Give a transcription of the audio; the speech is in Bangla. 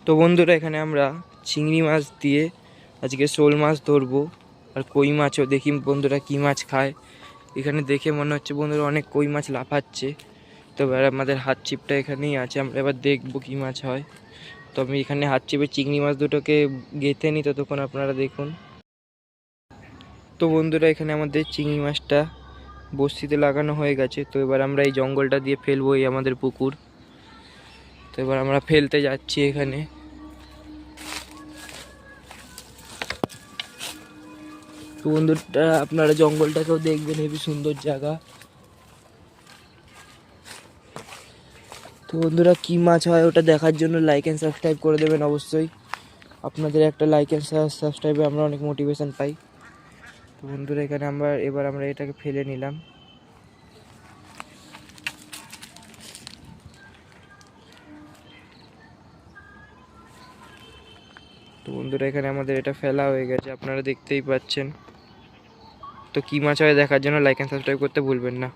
তো বন্ধুরা, এখানে আমরা চিংড়ি মাছ দিয়ে আজকে শোল মাছ ধরবো, আর কই মাছও। দেখি বন্ধুরা কী মাছ খায়। এখানে দেখে মনে হচ্ছে বন্ধুরা অনেক কই মাছ লাফাচ্ছে। তো এবার আমাদের হাত ছিপটা এখানেই আছে, আমরা এবার দেখবো কী মাছ হয়। তো আমি এখানে হাত ছিপে চিংড়ি মাছ দুটোকে গেঁথে নিই, ততক্ষণ আপনারা দেখুন। তো বন্ধুরা, এখানে আমাদের চিংড়ি মাছটা বড়শিতে লাগানো হয়ে গেছে। তো এবার আমরা এই জঙ্গলটা দিয়ে ফেলবো, এই আমাদের পুকুর। তো এবার আমরা ফেলতে যাচ্ছি এখানে। তো বন্ধুরা, আপনারা জঙ্গলটাকেও দেখবেন, হেবি সুন্দর জায়গা। তো বন্ধুরা, কী মাছ হয় ওটা দেখার জন্য লাইক অ্যান্ড সাবস্ক্রাইব করে দেবেন অবশ্যই। আপনাদের একটা লাইক অ্যান্ড সাবস্ক্রাইবে আমরা অনেক মোটিভেশন পাই। তো বন্ধুরা, এখানে এবার আমরা এটাকে ফেলে নিলাম। তো বন্ধুরা, এখানে আমাদের এটা ফেলা হয়ে গেছে, আপনারা দেখতেই পাচ্ছেন। তো কী মাছ হয় দেখার জন্য লাইক অ্যান্ড সাবস্ক্রাইব করতে ভুলবেন না।